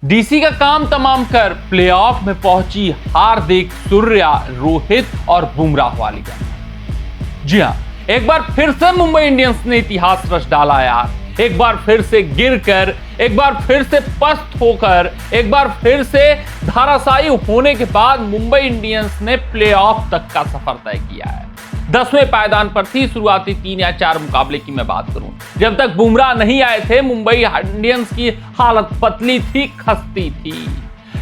DC का काम तमाम कर प्लेऑफ में पहुंची हार्दिक, सूर्या, रोहित और बुमराह वाली गैंग। जी हां, एक बार फिर से मुंबई इंडियंस ने इतिहास रच डाला यार। एक बार फिर से गिरकर, एक बार फिर से पस्त होकर, एक बार फिर से धाराशायी होने के बाद मुंबई इंडियंस ने प्लेऑफ तक का सफर तय किया है। 10वें पायदान पर थी शुरुआती 3 या 4 मुकाबले की मैं बात करूं। जब तक बुमराह नहीं आए थे मुंबई इंडियंस की हालत पतली थी, खस्ती थी।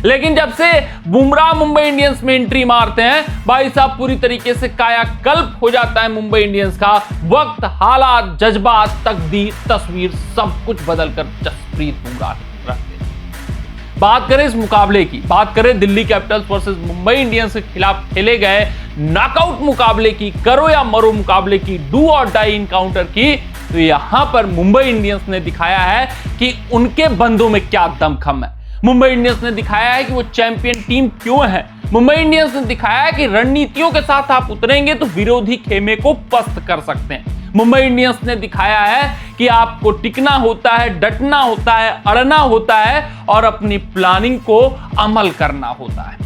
लेकिन जब से बुमराह मुंबई इंडियंस में एंट्री मारते हैं भाई साहब, पूरी तरीके से कायाकल्प हो जाता है मुंबई इंडियंस का। वक्त, हालात, जज्बात, तकदीर, तस्वीर सब कुछ बदलकर जसप्रीत बुमराह रखते हैं। बात करें इस मुकाबले की, बात करें Delhi Capitals versus Mumbai Indians के खिलाफ खेले गए नॉकआउट मुकाबले की, करो या मरो मुकाबले की, डू और डाई इनकाउंटर की, तो यहां पर मुंबई इंडियंस ने दिखाया है कि उनके बंदों में क्या दमखम है। मुंबई इंडियंस ने दिखाया है कि वो चैंपियन टीम क्यों है। मुंबई इंडियंस ने दिखाया है कि रणनीतियों के साथ आप उतरेंगे तो विरोधी खेमे को पस्त कर सकते हैं। मुंबई इंडियंस ने दिखाया है कि आपको टिकना होता है, डटना होता है, अड़ना होता है और अपनी प्लानिंग को अमल करना होता है।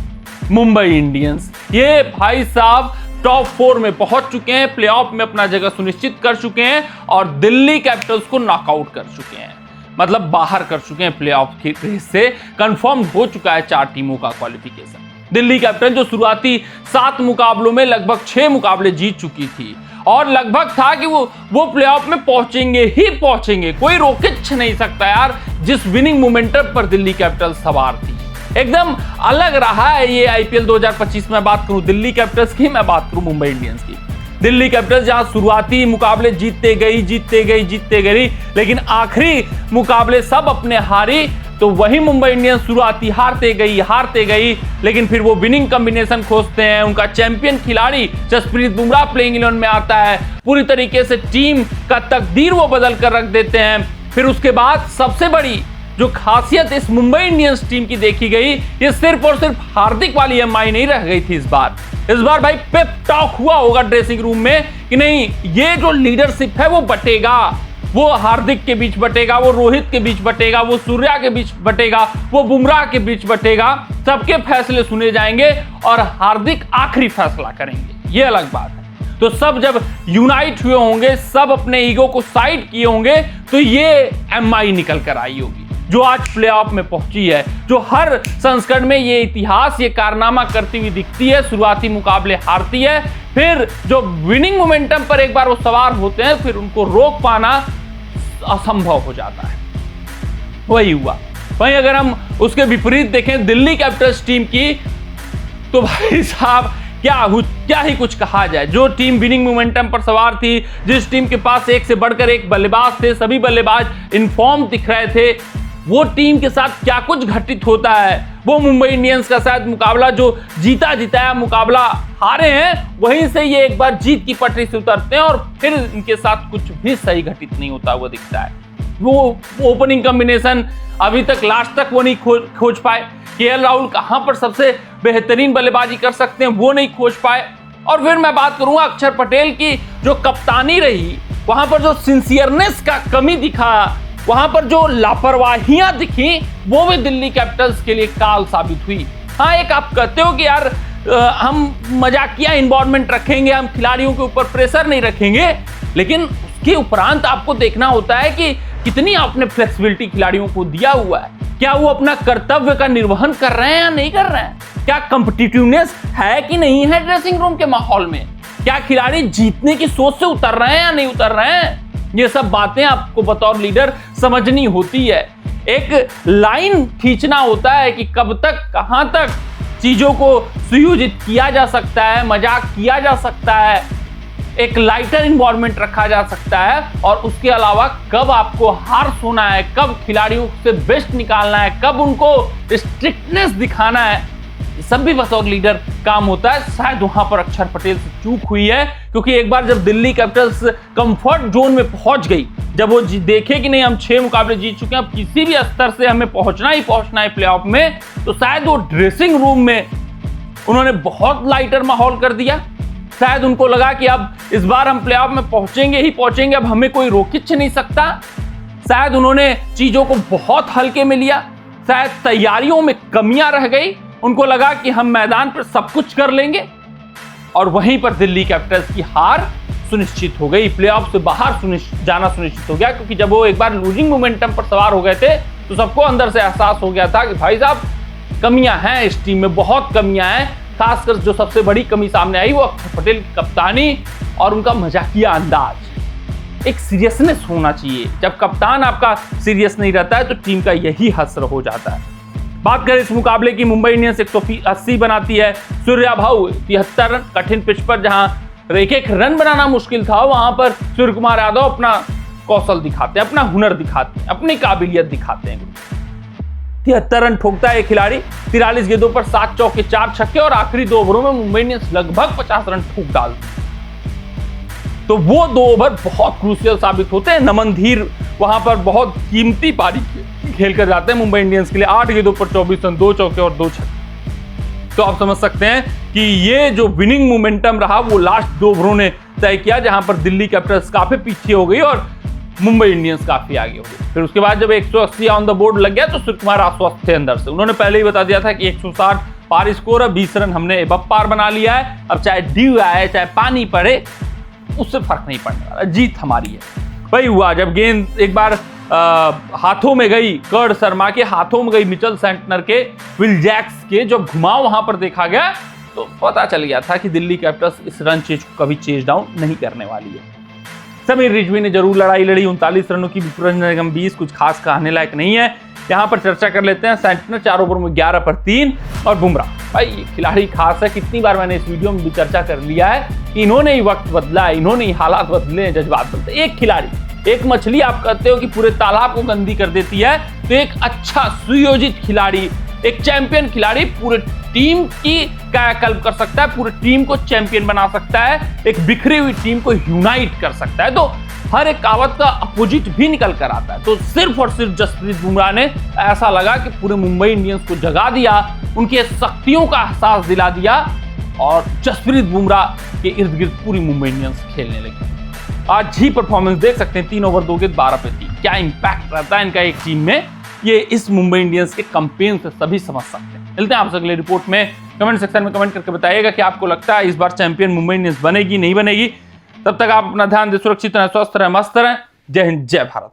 मुंबई इंडियंस ये भाई साहब टॉप 4 में पहुंच चुके हैं, प्लेऑफ में अपना जगह सुनिश्चित कर चुके हैं और दिल्ली कैपिटल्स को नॉकआउट कर चुके हैं, मतलब बाहर कर चुके हैं प्लेऑफ की रेस से। कंफर्म हो चुका है 4 टीमों का क्वालिफिकेशन। दिल्ली कैपिटल जो शुरुआती 7 मुकाबलों में लगभग 6 मुकाबले जीत चुकी थी और लगभग था कि वो प्लेऑफ में पहुंचेंगे ही पहुंचेंगे, कोई रोक नहीं सकता यार। जिस विनिंग मोमेंटम पर दिल्ली कैपिटल्स सवार थी, एकदम अलग रहा है ये आईपीएल 2025 में बात करूं दिल्ली कैपिटल्स की, मैं बात करूं मुंबई इंडियंस की। दिल्ली कैपिटल्स जहां शुरुआती मुकाबले जीतते गई, लेकिन आखिरी मुकाबले सब अपने हारी, तो वही मुंबई इंडियंस शुरुआती हारते गई, लेकिन फिर वो विनिंग कॉम्बिनेशन खोजते हैं। उनका चैंपियन खिलाड़ी जसप्रीत बुमराह प्लेइंग 11 में आता है, पूरी तरीके से टीम का तकदीर वो बदल कर रख देते हैं। फिर उसके बाद सबसे बड़ी जो खासियत इस मुंबई इंडियंस टीम की देखी गई, ये सिर्फ और सिर्फ हार्दिक वाली एमआई नहीं रह गई थी। इस बार भाई पेप टॉक हुआ होगा ड्रेसिंग रूम में कि नहीं, ये जो लीडरशिप है वो बटेगा, वो हार्दिक के बीच बटेगा, वो रोहित के बीच बटेगा, वो सूर्या के बीच बटेगा, वो बुमराह के बीच बटेगा। सबके फैसले सुने जाएंगे और हार्दिक आखिरी फैसला करेंगे, ये अलग बात है। तो सब जब यूनाइट हुए होंगे, सब अपने ईगो को साइड किए होंगे, तो ये एमआई निकल कर आई होगी जो आज प्लेऑफ में पहुंची है, जो हर संस्करण में ये इतिहास, ये कारनामा करती हुई दिखती है। शुरुआती मुकाबले हारती है, फिर जो विनिंग मोमेंटम पर एक बार वो सवार होते हैं, फिर उनको रोक पाना असंभव हो जाता है। वही हुआ। वहीं अगर हम उसके विपरीत देखें दिल्ली कैपिटल्स टीम की, तो भाई साहब क्या ही कुछ कहा जाए। जो टीम विनिंग मोमेंटम पर सवार थी, जिस टीम के पास एक से बढ़कर एक बल्लेबाज थे, सभी बल्लेबाज इनफॉर्म दिख रहे थे, वो टीम के साथ क्या कुछ घटित होता है। वो मुंबई इंडियंस का शायद मुकाबला जो जीता मुकाबला हारे हैं, वहीं से ये एक बार जीत की पटरी से उतरते हैं और फिर इनके साथ कुछ भी सही घटित नहीं होता हुआ दिखता है। वो ओपनिंग कॉम्बिनेशन अभी तक लास्ट तक वो नहीं खोज पाए। केएल राहुल कहां पर सबसे बेहतरीन बल्लेबाजी कर सकते हैं वो नहीं खोज पाए। और फिर मैं बात करूंगा अक्षर पटेल की, जो कप्तानी रही, वहां पर जो सिंसियरनेस का कमी दिखा, वहां पर जो लापरवाहियां दिखी, वो भी दिल्ली कैपिटल्स के लिए काल साबित हुई। हाँ, एक आप कहते हो कि यार हम मजाकिया इन्वॉल्वमेंट रखेंगे, हम खिलाड़ियों के ऊपर प्रेशर नहीं रखेंगे, लेकिन उसके उपरांत आपको देखना होता है कि कितनी आपने फ्लेक्सिबिलिटी खिलाड़ियों को दिया हुआ है। क्या वो अपना कर्तव्य का निर्वहन कर रहे हैं या नहीं कर रहे हैं? क्या कॉम्पिटिटिवनेस है कि नहीं है ड्रेसिंग रूम के माहौल में? क्या खिलाड़ी जीतने की सोच से उतर रहे हैं या नहीं उतर रहे हैं? ये सब बातें आपको बतौर लीडर समझनी होती है। एक लाइन खींचना होता है कि कब तक, कहां तक चीजों को सुयोजित किया जा सकता है, मजाक किया जा सकता है, एक लाइटर इन्वॉल्वमेंट रखा जा सकता है, और उसके अलावा कब आपको हार होना है, कब खिलाड़ियों से बेस्ट निकालना है, कब उनको स्ट्रिक्टनेस दिखाना है, सब भी बतौर लीडर काम होता है। शायद वहां पर अक्षर पटेल से चूक हुई है, क्योंकि एक बार जब दिल्ली कैपिटल्स कंफर्ट जोन में पहुंच गई, जब वो देखे कि नहीं हम 6 मुकाबले जीत चुके हैं, अब किसी भी स्तर से हमें पहुंचना है प्लेऑफ में, तो शायद वो ड्रेसिंग रूम में उन्होंने बहुत लाइटर माहौल कर दिया। शायद उनको लगा कि अब इस बार हम प्लेऑफ में पहुंचेंगे ही पहुंचेंगे, अब हमें कोई रोक नहीं सकता। शायद उन्होंने चीजों को बहुत हल्के में लिया। शायद तैयारियों में कमियां रह गई, उनको लगा कि हम मैदान पर सब कुछ कर लेंगे, और वहीं पर दिल्ली कैपिटल्स की हार सुनिश्चित हो गई, प्लेऑफ से बाहर जाना सुनिश्चित हो गया। क्योंकि जब वो एक बार लूजिंग मोमेंटम पर सवार हो गए थे तो सबको अंदर से एहसास हो गया था कि भाई साहब कमियां हैं इस टीम में, बहुत कमियां हैं। खासकर जो सबसे बड़ी कमी सामने आई वो अक्षर पटेल की कप्तानी और उनका मजाकिया अंदाज। एक सीरियसनेस होना चाहिए, जब कप्तान आपका सीरियस नहीं रहता है तो टीम का यही हसर हो जाता है। बात करें इस मुकाबले की, मुंबई इंडियंस 180 बनाती है, सूर्या भाऊ 73 रन। कठिन पिच पर जहां एक रन बनाना मुश्किल था, वहां पर सूर्य कुमार यादव अपना कौशल दिखाते हैं, अपना हुनर दिखाते हैं, अपनी काबिलियत दिखाते हैं। 73 रन ठोकता है एक खिलाड़ी, 43 गेंदों पर 7 चौके 4 छक्के, और आखिरी 2 ओवरों में मुंबई इंडियंस लगभग 50 रन ठोक डालती। तो वो 2 ओवर बहुत क्रूशियल साबित होते हैं। नमन धीर वहां पर बहुत कीमती पारी खेल कर जाते हैं मुंबई इंडियंस के लिए, 8 गेंदों पर 24 रन, 2 चौके और 2 छक्के। तो आप समझ सकते हैं कि ये जो विनिंग मोमेंटम रहा वो लास्ट 2 ओवरों ने तय किया, जहां पर दिल्ली कैपिटल्स काफी पीछे हो गई और मुंबई इंडियंस काफी आगे हो गई। फिर उसके बाद जब 180 ऑन द बोर्ड लग गया तो सूर्य कुमार आश्वस्त थे अंदर से। उन्होंने पहले ही बता दिया था कि 160 पार स्कोर है, 20 रन हमने एबव पार बना लिया है, अब चाहे ड्यू आए चाहे पानी पड़े उससे फर्क नहीं पड़ने वाला, जीत हमारी है। वही हुआ जब गेंद एक बार हाथों में गई, कर्ड शर्मा के हाथों में गई, मिचेल सेंटनर के, विल जैक्स के, जब घुमाव वहां पर देखा गया तो पता चल गया था कि दिल्ली कैपिटल्स इस रन चेज को कभी चेज डाउन नहीं करने वाली है। समीर रिजवी ने जरूर लड़ाई लड़ी, 39 रनों की, विपुल निगम 20, कुछ खास कहने लायक नहीं है। यहाँ पर चर्चा कर लेते हैं सेंटनर 4 ओवर में 11 पर 3, और बुमराह भाई ये खिलाड़ी खास है। कितनी बार मैंने इस वीडियो में भी चर्चा कर लिया है कि इन्होंने ही वक्त बदला है, इन्होंने ही हालात बदले, जज्बात बदले। एक खिलाड़ी, एक मछली आप कहते हो कि पूरे तालाब को गंदी कर देती है, तो एक अच्छा सुयोजित खिलाड़ी, एक चैंपियन खिलाड़ी पूरे टीम की कायाकल्प कर सकता है, पूरे टीम को चैंपियन बना सकता है, एक बिखरी हुई टीम को यूनाइट कर सकता है। तो हर एक कहावत का अपोजिट भी निकल कर आता है। तो सिर्फ और सिर्फ जसप्रीत बुमराह ने ऐसा लगा कि पूरे मुंबई इंडियंस को जगा दिया, उनके शक्तियों का एहसास दिला दिया, और जसप्रीत बुमराह के इर्द गिर्द पूरी मुंबई इंडियंस खेलने लगी। आज ही परफॉर्मेंस देख सकते हैं, 3 ओवर 2 गेंद 12 पे 3, क्या इंपैक्ट रहता है इनका एक टीम में, ये इस मुंबई इंडियंस के कैंपेन से सभी समझ सकते हैं। मिलते हैं आपसे अगले रिपोर्ट में। कमेंट सेक्शन में कमेंट करके बताइएगा कि आपको लगता है इस बार चैंपियन मुंबई इंडियंस बनेगी नहीं बनेगी। तब तक आप अपना ध्यान दें, सुरक्षित रहें, स्वस्थ रहें, मस्त रहें। जय हिंद, जय भारत।